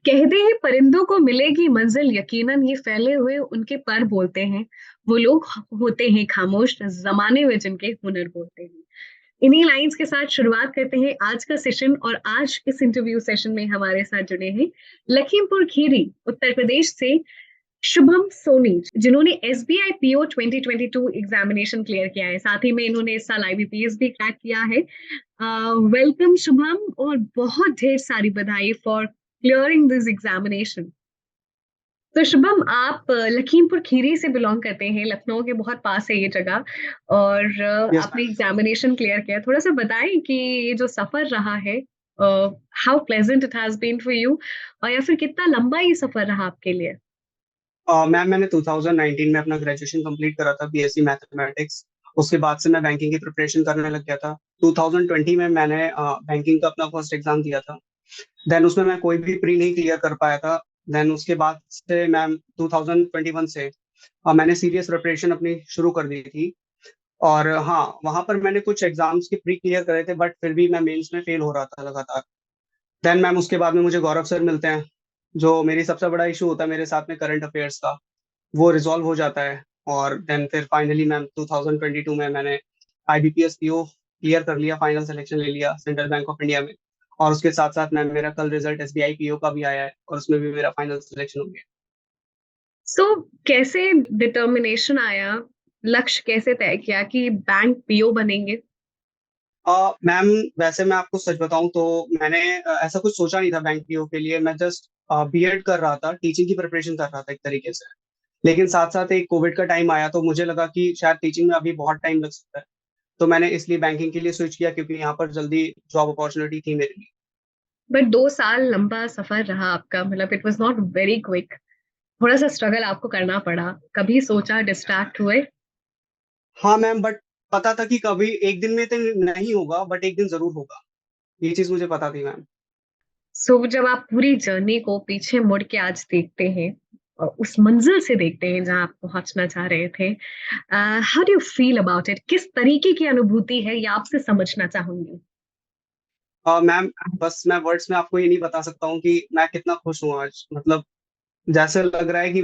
कहते हैं परिंदों को मिलेगी मंजिल यकीनन ये फैले हुए उनके पर बोलते हैं। वो लोग होते हैं खामोश जमाने में जिनके हुनर बोलते हैं। इन्हीं लाइंस के साथ शुरुआत करते हैं आज का सेशन। और आज इस इंटरव्यू सेशन में हमारे साथ जुड़े हैं लखीमपुर खीरी उत्तर प्रदेश से शुभम सोनी, जिन्होंने एसबीआई पीओ 2022 एग्जामिनेशन क्लियर किया है। साथ ही में इन्होंने इस साल आईबीपीएस भी क्रैक किया है। वेलकम शुभम, और बहुत ढेर सारी बधाई फॉर क्लियरिंग दिस एग्जामिनेशन। तो शुभम, आप लखीमपुर खीरी से बिलोंग करते हैं, लखनऊ के बहुत पास है ये जगह। और यस आपने मैम। एग्जामिनेशन क्लियर किया, थोड़ा सा बताएं कि ये जो सफर रहा है, how pleasant it has been for you, और या फिर कितना लंबा ये सफर रहा आपके लिए। मैम मैंने 2019 में अपना ग्रेजुएशन कंप्लीट करा था, बीएससी मैथमेटिक्स। उसके बाद से मैं बैंकिंग की प्रिपरेशन करने लग गया था। 2020 में मैंने बैंकिंग का अपना फर्स्ट एग्जाम दिया था। देन उसमें मैं कोई भी प्री नहीं क्लियर कर पाया था। देन उसके बाद से मैम 2021 से मैंने सीरियस प्रिपरेशन अपनी शुरू कर दी थी। और हाँ, वहां पर मैंने कुछ एग्जाम्स के प्री क्लियर करे थे, बट फिर भी मैं मेंस में फेल हो रहा था लगातार। देन मैम उसके बाद में मुझे गौरव सर मिलते हैं। जो मेरी सबसे बड़ा इशू होता है मेरे साथ में करंट अफेयर्स का, वो रिजॉल्व हो जाता है। और देन फिर फाइनली मैम 2022 में मैंने आईबीपीएस पीओ क्लियर कर लिया, फाइनल सिलेक्शन ले लिया सेंट्रल बैंक ऑफ इंडिया में। और उसके साथ साथ मैम मेरा कल रिजल्ट एसबीआई पीओ का भी आया है, और उसमें भी मेरा फाइनल सिलेक्शन हो गया। सो कैसे डिटर्मिनेशन आया, लक्ष्य कैसे तय किया कि बैंक पीओ बनेंगे। मैम वैसे मैं आपको सच बताऊं तो मैंने ऐसा कुछ सोचा नहीं था बैंक पीओ के लिए। मैं जस्ट बीएड कर रहा था, टीचिंग की प्रिपरेशन कर रहा था एक तरीके से। लेकिन साथ साथ एक कोविड का टाइम आया, तो मुझे लगा कि शायद टीचिंग में अभी बहुत टाइम लग सकता है। तो मैंने इसलिए बैंकिंग के लिए स्विच किया, क्योंकि यहाँ पर जल्दी जॉब अपॉर्चुनिटी थी मेरे लिए। बट 2 साल लंबा सफर रहा आपका, मतलब it was not very quick. थोड़ा सा स्ट्रगल आपको करना पड़ा, कभी सोचा, डिस्ट्रैक्ट हुए। हाँ मैम, बट पता था कि कभी एक दिन में तो नहीं होगा, बट एक दिन जरूर होगा। ये चीज मुझे पता थी मैम। सो जब आप पूरी जर्नी को पीछे मुड़ के आज देखते हैं, और उस मंजिल से देखते हैं जहां आप पहुंचना चाह रहे थे, how do you feel about it, किस तरीके की अनुभूति है ये आपसे समझना चाहूंगी। मैम बस मैं वर्ड्स में आपको ये नहीं बता सकता हूँ कि मैं कितना खुश हूँ आज। मतलब जैसे लग रहा है कि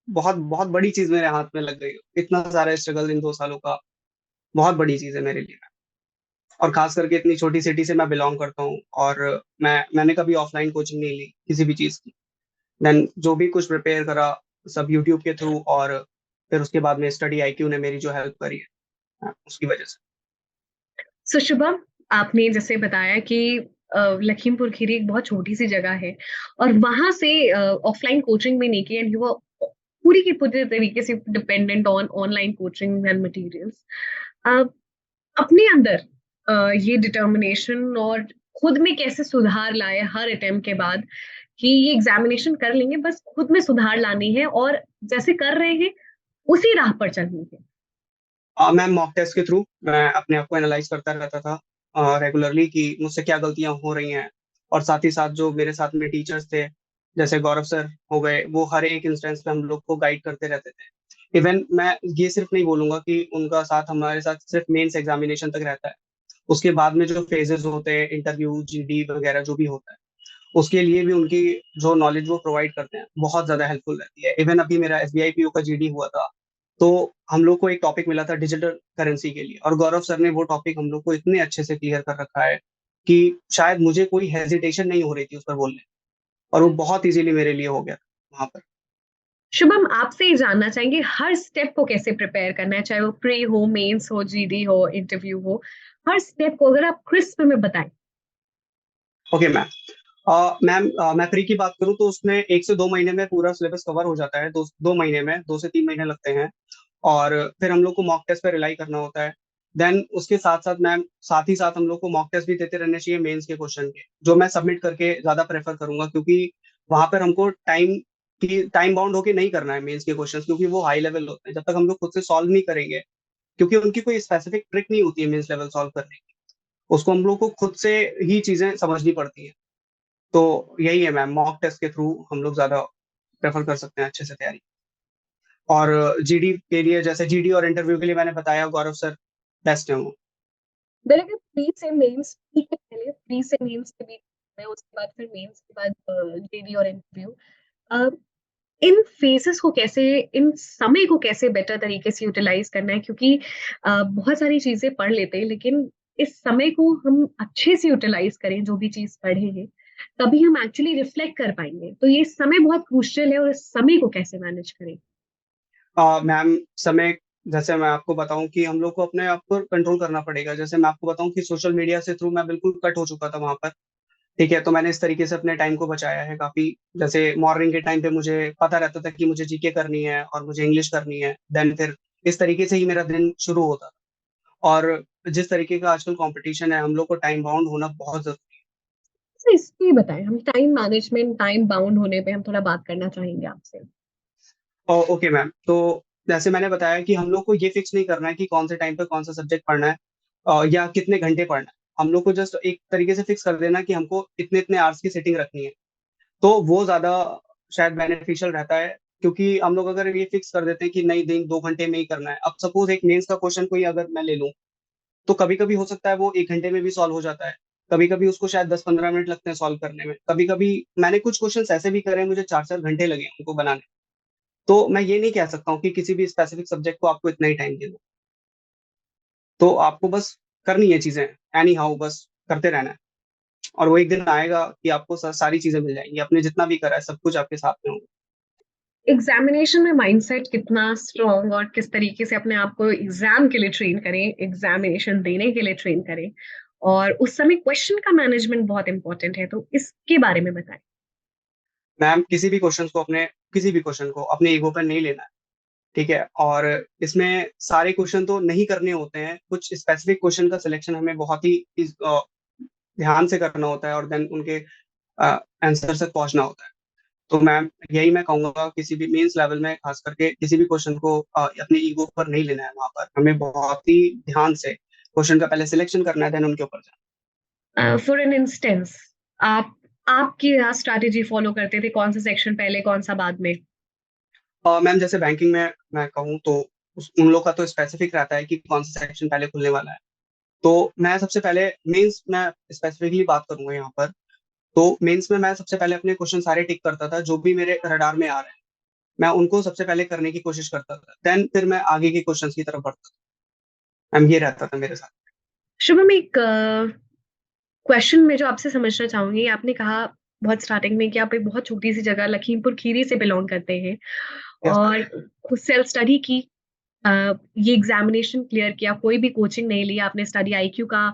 बहुत बहुत बड़ी चीज मेरे हाथ में लग गई। इतना सारा स्ट्रगल इन 2 सालों का बहुत बड़ी चीज है मेरे लिए। और खास करके इतनी छोटी सिटी से मैं बिलोंग करता हूँ, और मैंने कभी ऑफलाइन कोचिंग नहीं ली किसी भी चीज की। देन जो भी कुछ प्रिपेयर करा, सब यूट्यूब के थ्रू। और फिर उसके बाद में स्टडी आईक्यू ने मेरी जो हेल्प करी है, उसकी वजह से। सो शुभम, आपने जैसे बताया कि लखीमपुर खीरी एक बहुत छोटी सी जगह है, और वहां से ऑफलाइन कोचिंग भी नहीं की, एंड यू पूरी की पूरी तरीके से dependent on online coaching and materials. अपने अंदर ये डिटर्मिनेशन और खुद में कैसे सुधार लाए हर अटेम्प्ट के बाद, कि ये एग्जामिनेशन कर लेंगे, बस खुद में सुधार लानी है और जैसे कर रहे हैं उसी राह पर चलनी है। मैम मॉक टेस्ट के थ्रू मैं अपने आप को एनालाइज करता रहता था रेगुलरली कि मुझसे क्या गलतियां हो रही हैं। और साथ ही साथ जो मेरे साथ में टीचर्स थे, जैसे गौरव सर हो गए, वो हर एक इंस्टेंस में हम लोग को गाइड करते रहते थे। इवन मैं ये सिर्फ नहीं बोलूंगा कि उनका साथ हमारे साथ सिर्फ मेंस एग्जामिनेशन तक रहता है। उसके बाद में जो फेजेस होते हैं, इंटरव्यू, जीडी वगैरह जो भी होता है, उसके लिए भी उनकी जो नॉलेज वो प्रोवाइड करते हैं बहुत ज्यादा हेल्पफुल रहती है। इवन अभी मेरा एसबीआई पीओ का जीडी हुआ था, तो हम लोग को एक टॉपिक मिला था डिजिटल करेंसी के लिए, और गौरव सर ने वो टॉपिक हम लोग को इतने अच्छे से क्लियर कर रखा है कि शायद मुझे कोई हेजिटेशन नहीं हो रही थी उस पर बोलने। और वो बहुत इजीली मेरे लिए हो गया वहां पर। शुभम, आपसे ये जानना चाहेंगे हर स्टेप को कैसे प्रिपेयर करना है, चाहे वो प्री हो, मेंस हो, जीडी हो, इंटरव्यू हो। हर स्टेप को अगर आप क्रिस्प में बताएं। Okay ma'am. मैम मैं प्री की बात करूँ तो उसमें 1 से 2 महीने में पूरा सिलेबस कवर हो जाता है। 2 महीने में 2 से 3 महीने लगते हैं। और फिर हम लोग को मॉक टेस्ट पे रिलाई करना होता है। देन उसके साथ साथ मैम, साथ ही साथ हम लोग को मॉक टेस्ट भी देते रहने चाहिए मेंस के क्वेश्चन के, जो मैं सबमिट करके ज्यादा प्रेफर करूंगा, क्योंकि वहां पर हमको टाइम बाउंड होके नहीं करना है मेंस के क्वेश्चन, क्योंकि वो हाई लेवल होते हैं। जब तक हम लोग खुद से सॉल्व नहीं करेंगे, क्योंकि उनकी कोई स्पेसिफिक ट्रिक नहीं होती है मेंस लेवल सॉल्व करने की, उसको हम लोग को खुद से ही चीजें समझनी पड़ती है। तो यही है मैम, मॉक टेस्ट के थ्रू हम लोग ज्यादा प्रेफर कर सकते हैं अच्छे से तैयारी। और जीडी के लिए, जैसे जीडी और इंटरव्यू के लिए मैंने बताया, गौरव सर बेस्ट है वो। दरअसल प्री से मेंस, प्री के पहले, प्री से मेंस के बीच में, उसके बाद फिर मेंस के बाद जेडी और इंटरव्यू। इन फेजेस को कैसे, इन समय को कैसे बेटर तरीके से यूटिलाइज करना है, क्योंकि बहुत सारी चीजें पढ़ लेते हैं लेकिन इस समय को हम अच्छे से यूटिलाइज करें, जो भी चीज पढ़े हैं तभी हम एक्चुअली रिफ्लेक्ट कर पाएंगे। तो ये समय बहुत क्रूशियल है, और इस समय को कैसे मैनेज करें। मैम, समय, जैसे मैं आपको बताऊं कि हम लोग को अपने आप पर कंट्रोल करना पड़ेगा। जैसे मैं आपको बताऊं कि सोशल मीडिया से थ्रू मैं बिल्कुल कट हो चुका था वहां पर। ठीक है, तो मैंने इस तरीके से अपने टाइम को बचाया है काफी। जैसे मॉर्निंग के टाइम पे मुझे पता रहता था कि मुझे जीके करनी है और मुझे इंग्लिश करनी है, देन फिर इस तरीके से ही मेरा दिन शुरू होता था। और जिस तरीके का आजकल कंपटीशन है, हम लोग को टाइम बाउंड होना बहुत जरूरी तो इसलिए बताएं, हम टाइम मैनेजमेंट, टाइम बाउंड होने पे हम थोड़ा बात करना चाहेंगे आपसे। है। ओके मैम, तो जैसे मैंने बताया कि हम लोग को ये फिक्स नहीं करना है कि कौन से टाइम पे कौन सा सब्जेक्ट पढ़ना है, या कितने घंटे पढ़ना है। हम लोग को जस्ट एक तरीके से फिक्स कर देना कि हमको इतने इतने आवर्स की सेटिंग रखनी है। तो वो ज्यादा शायद बेनिफिशियल रहता है। क्योंकि हम लोग अगर ये फिक्स कर देते हैं कि नहीं, दिन 2 घंटे में ही करना है, अब सपोज एक मेंस का क्वेश्चन कोई अगर मैं ले लूं, तो कभी कभी हो सकता है वो 1 घंटे में भी सॉल्व हो जाता है। कभी कभी उसको शायद 10-15 मिनट लगते हैं सॉल्व करने में। कभी कभी मैंने कुछ क्वेश्चन ऐसे भी करे हैं, मुझे 4-4 घंटे लगे उनको बनाने। तो मैं ये नहीं कह सकता हूँ कि किसी भी स्पेसिफिक सब्जेक्ट को आपको इतना ही टाइम देना। तो आपको बस करनी है चीजें, एनी हाउ, बस करते रहना है। और वो एक दिन आएगा कि आपको सारी चीजें मिल जाएंगी, आपने जितना भी करा है सब कुछ आपके साथ में होगा। एग्जामिनेशन में माइंडसेट कितना स्ट्रांग और किस तरीके से अपने आप को एग्जाम के लिए ट्रेन करें, एग्जामिनेशन देने के लिए ट्रेन करें, और उस समय क्वेश्चन का मैनेजमेंट बहुत इंपॉर्टेंट है, तो इसके बारे में बताएं। मैम, किसी भी क्वेश्चन को अपने ईगो पर नहीं लेना है। ठीक है, और इसमें सारे क्वेश्चन तो नहीं करने होते हैं, कुछ स्पेसिफिक क्वेश्चन का सिलेक्शन हमें बहुत ही ध्यान से करना होता है, और देन उनके आंसर तक पहुंचना होता है। तो मैम, यही मैं कहूंगा, किसी भी मेंस लेवल में खास करके किसी भी क्वेश्चन को अपने ईगो पर नहीं लेना है। वहां पर हमें बहुत ही ध्यान से क्वेश्चन का पहले सिलेक्शन करना है, देन उनके ऊपर जाना फॉर एन इंस्टेंस, आपकी स्ट्रैटेजी फॉलो करते थे, कौन सा सेक्शन पहले कौन सा बाद में। है। मैम, जैसे बैंकिंग में मैं कहूँ तो उन लोग का तो स्पेसिफिक रहता है कि कौन सा सेक्शन पहले खुलने वाला है। तो मैं सबसे पहले मेंस में स्पेसिफिकली बात करूंगा यहाँ पर। तो मेंस में मैं सबसे पहले अपने क्वेश्चन सारे टिक करता था, जो भी मेरे रडार में आ रहे हैं मैं उनको सबसे पहले करने की कोशिश करता था, देन फिर मैं आगे के क्वेश्चंस की तरफ बढ़ता था। मैम, ये रहता था मेरे साथ। शुभम, एक क्वेश्चन में जो आपसे समझना चाहूंगी, आपने कहा बहुत स्टार्टिंग में कि आप एक बहुत छोटी सी जगह लखीमपुर खीरी से बिलोंग करते हैं, यस और खुद सेल्फ स्टडी की, ये एग्जामिनेशन क्लियर किया, कोई भी कोचिंग नहीं लिया, आपने स्टडी आईक्यू का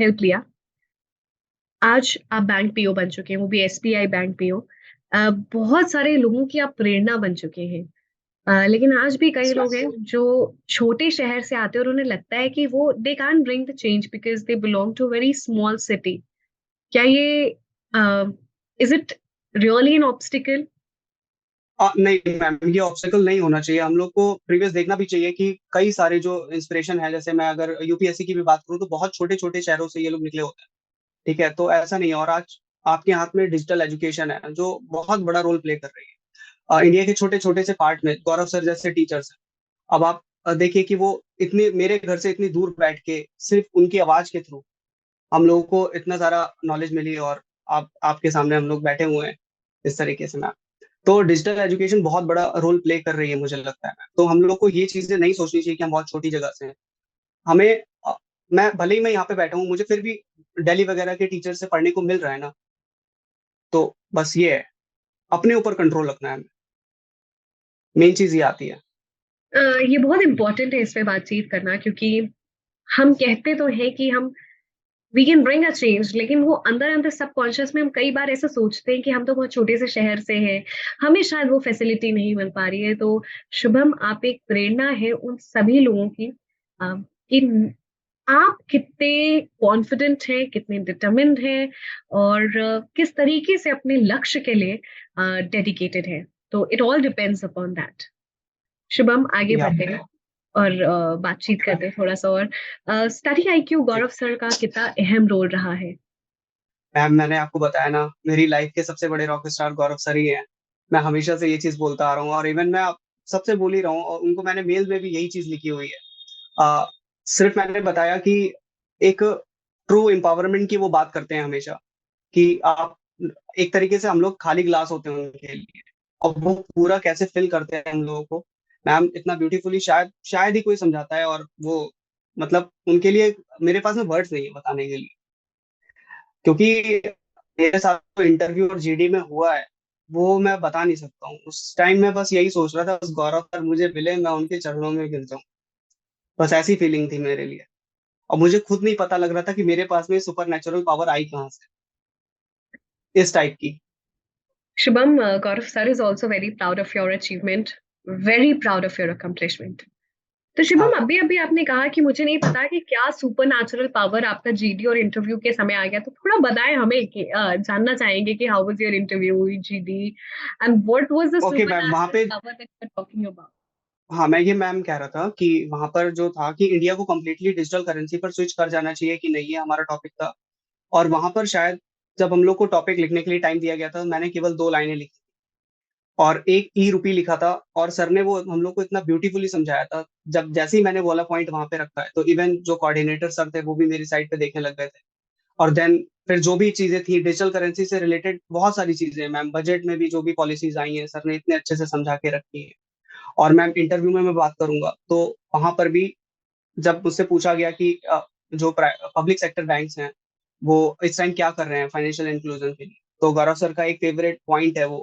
हेल्प लिया। आज आप बैंक पीओ बन चुके हैं, वो भी एसबीआई बैंक पीओ। बहुत सारे लोगों की आप प्रेरणा बन चुके हैं। लेकिन आज भी कई लोग हैं जो छोटे शहर से आते हैं और उन्हें लगता है कि वो they can't bring the change because they belong to very small city. क्या ये, is it really an obstacle. नहीं मैम, ये ऑब्स्टेकल नहीं होना चाहिए। हम लोग को प्रीवियस देखना भी चाहिए कि कई सारे जो इंस्पिरेशन है, जैसे मैं अगर यूपीएससी की भी बात करूँ तो बहुत छोटे छोटे शहरों से ये लोग निकले होते हैं। ठीक है, तो ऐसा नहीं है। और आज आपके हाथ में डिजिटल एजुकेशन है जो बहुत बड़ा रोल प्ले कर रही है। इंडिया के छोटे छोटे से पार्ट में गौरव सर जैसे टीचर्स हैं। अब आप देखिए कि वो इतने मेरे घर से इतनी दूर बैठ के सिर्फ उनकी आवाज के थ्रू हम लोगों को इतना सारा नॉलेज मिली, और आप आपके सामने हम लोग बैठे हुए हैं इस तरीके से। मैम, तो डिजिटल एजुकेशन बहुत बड़ा रोल प्ले कर रही है मुझे लगता है। मैम, तो हम लोग को ये चीजें नहीं सोचनी चाहिए कि हम बहुत छोटी जगह से हैं। हमें मैं भले ही मैं यहाँ पे बैठा हूँ, मुझे फिर भी दिल्ली वगैरह के टीचर से पढ़ने को मिल रहा है ना। तो बस ये है, अपने ऊपर कंट्रोल रखना है। मेन चीज ये आती है। ये बहुत इंपॉर्टेंट है इस पे बातचीत करना, क्योंकि हम कहते तो हैं कि हम we can bring a change, लेकिन वो अंदर अंदर सबकॉन्शियस में हम कई बार ऐसा सोचते हैं कि हम तो बहुत छोटे से शहर से हैं, हमें शायद वो फैसिलिटी नहीं मिल पा रही है। तो शुभम, आप एक प्रेरणा है उन सभी लोगों की, कि आप कितने कॉन्फिडेंट हैं, कितने डिटर्मिन्ड हैं, और किस तरीके से अपने लक्ष्य के लिए डेडिकेटेड है। तो it all depends upon that. Shubham, आगे या बढ़ते हैं और बातचीत करते हैं थोड़ा सा और। स्टडी आईक्यू गौरव सर का कितना अहम रोल रहा है। मैम, मैंने आपको बताया ना, मेरी लाइफ के सबसे बड़े रॉक स्टार गौरव सर ही हैं। मैं हमेशा से ये चीज बोलता आ रहा हूँ, और इवन मैं आप सबसे बोल ही रहा हूँ, और उनको मैंने मेल में भी यही चीज लिखी हुई है। सिर्फ मैंने बताया कि एक ट्रू एम्पावरमेंट की वो बात करते हैं हमेशा, कि आप, एक तरीके से हम लोग खाली ग्लास होते हैं उनके लिए, और वो पूरा कैसे फिल करते हैं हम लोगों को मैम, इतना ब्यूटीफुली शायद शायद ही कोई समझाता है। और वो मतलब उनके लिए मेरे पास में वर्ड्स नहीं है बताने के लिए, क्योंकि मेरे साथ जो इंटरव्यू और जीडी में हुआ है वो मैं बता नहीं सकता हूँ। उस टाइम मैं बस यही सोच रहा था, बस गौरव सर मुझे मिले, मैं उनके चरणों में गिर जाऊं, बस ऐसी फीलिंग थी मेरे लिए। और मुझे खुद नहीं पता लग रहा था कि मेरे पास में सुपर नेचुरल पावर आई कहाँ से, इस टाइप की। Shubham, Gaurav sir is also very proud of your achievement, very proud of your accomplishment. तो शुभम, हाँ। अभी अभी आपने कहा कि मुझे नहीं पता कि क्या सुपर नेचुरल पावर आपका जीडी और इंटरव्यू के समय आ गया, तो थोड़ा बताएं हमें कि जानना चाहेंगे कि how was your interview, GD, and what was the okay super ma'am, वहाँ नेचुरल पे, power that you are talking about. हाँ मैं ये मैम कह रहा था कि वहां पर जो था कि इंडिया को कम्प्लीटली डिजिटल करेंसी पर स्विच कर जाना चाहिए कि नहीं, ये हमारा टॉपिक था। और वहां पर शायद जब हम लोग को टॉपिक लिखने के लिए टाइम दिया गया था, मैंने केवल 2 लाइनें लिखी और एक ई रुपी लिखा था। और सर ने वो हम लोग को इतना ब्यूटीफुली समझाया था, जब जैसे ही मैंने बोला पॉइंट वहां पे रखा है, तो इवन जो कोऑर्डिनेटर सर थे वो भी मेरी साइड पे देखने लग गए थे। और देन फिर जो भी चीजें थी डिजिटल करेंसी से रिलेटेड, बहुत सारी चीजें मैम, बजट में भी जो भी पॉलिसीज आई हैं सर ने इतने अच्छे से समझा के रखी है। और मैम इंटरव्यू में मैं बात करूंगा तो वहां पर भी जब मुझसे पूछा गया कि जो पब्लिक सेक्टर बैंक्स हैं वो इस टाइम क्या कर रहे हैं फाइनेंशियल इंक्लूजन के लिए, तो गौरव सर का एक फेवरेट पॉइंट है वो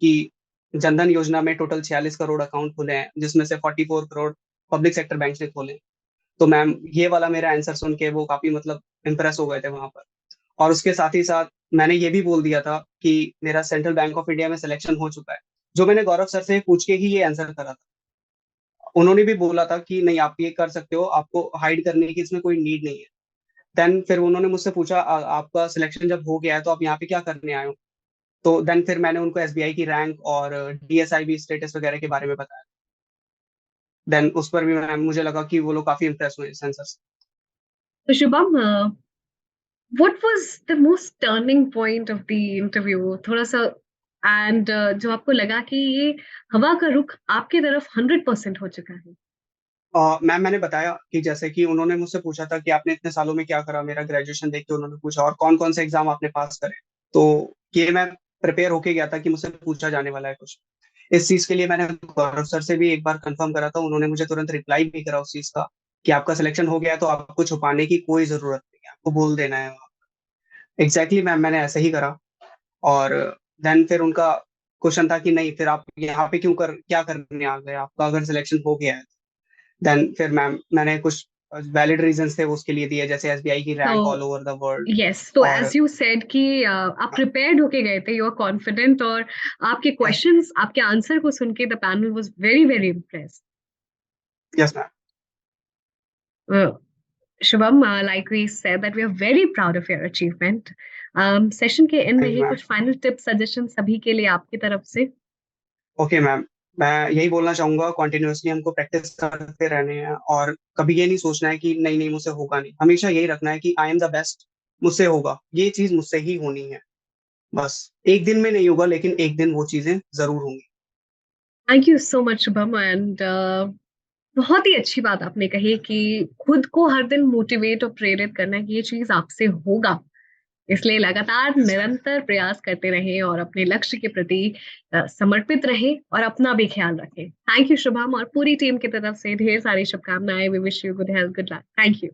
कि जनधन योजना में टोटल 46 करोड़ अकाउंट खुले हैं, जिसमें से 44 करोड़ पब्लिक सेक्टर बैंक ने खोले। तो मैम ये वाला मेरा आंसर सुन के वो काफी मतलब इम्प्रेस हो गए थे वहां पर। और उसके साथ ही साथ मैंने ये भी बोल दिया था कि मेरा सेंट्रल बैंक ऑफ इंडिया में सिलेक्शन हो चुका है, जो मैंने गौरव सर से पूछ के ही ये आंसर करा था। उन्होंने भी बोला था कि नहीं आप ये कर सकते हो, आपको हाइड करने की इसमें कोई नीड नहीं है। देन फिर उन्होंने मुझसे पूछा आपका सिलेक्शन जब हो गया है तो आप यहाँ पे क्या करने आए हो?" तो देन फिर मैंने उनको एसबीआई की रैंक और डीएसआईबी स्टेटस वगैरह के बारे में बताया। देन उस पर भी मुझे लगा कि वो लोग काफी इंप्रेस हुए इस आंसर से। तो Shubham, what was the most turning point of the interview, थोड़ा सा, एंड जो आपको लगा कि ये हवा का रुख आपकी तरफ 100% हो चुका है। मैम मैंने बताया कि जैसे कि उन्होंने मुझसे पूछा था कि आपने इतने सालों में क्या करा, मेरा ग्रेजुएशन देख के उन्होंने पूछा और कौन कौन से एग्जाम आपने पास करे। तो ये मैं प्रिपेयर होके गया था कि मुझसे पूछा जाने वाला है कुछ। इस चीज के लिए मैंने गौरव सर से भी एक बार कंफर्म करा था, उन्होंने मुझे तुरंत रिप्लाई भी करा उस चीज का कि आपका सिलेक्शन हो गया है, तो आपको छुपाने की कोई जरूरत नहीं है, आपको बोल देना है। एग्जैक्टली मैम मैंने ऐसे ही करा। और देन फिर उनका क्वेश्चन था कि नहीं फिर आप यहाँ पे क्यों क्या करने आ गए, आपका अगर सिलेक्शन हो गया है। देन फिर मैम मैंने कुछ वैलिड रीजंस थे वो उसके लिए दिए, जैसे एसबीआई की तो rank all over the world. Yes, तो और एज यू सेड कि आप प्रिपेयर्ड होके गए थे, यू आर कॉन्फिडेंट, और आपके क्वेश्चंस, आपके आंसर को सुन के the panel was very very impressed. Yes ma'am. Shubham, like we said that we are very proud of your achievement. Session के एंड में थैंक ही यू मैम। कुछ final tips suggestion सभी के लिए आपकी तरफ से। ओके मैम, मैं यही बोलना चाहूंगा, कॉन्टिन्यूअसली हमको प्रैक्टिस करते रहने हैं और कभी ये नहीं सोचना है कि नहीं नहीं मुझसे होगा नहीं, हमेशा यही रखना है कि आई एम द बेस्ट, मुझसे होगा, ये चीज मुझसे ही होनी है। बस एक दिन में नहीं होगा लेकिन एक दिन वो चीजें जरूर होंगी। Thank you so much Shubham, and बहुत ही अच्छी बात आपने कही कि खुद को हर दिन मोटिवेट और प्रेरित करना है कि ये चीज आपसे होगा, इसलिए लगातार यस मैम। निरंतर प्रयास करते रहें और अपने लक्ष्य के प्रति समर्पित रहें और अपना भी ख्याल रखें। थैंक यू शुभम, और पूरी टीम की तरफ से ढेर सारी शुभकामनाएं। We wish you good health, good luck. Thank you.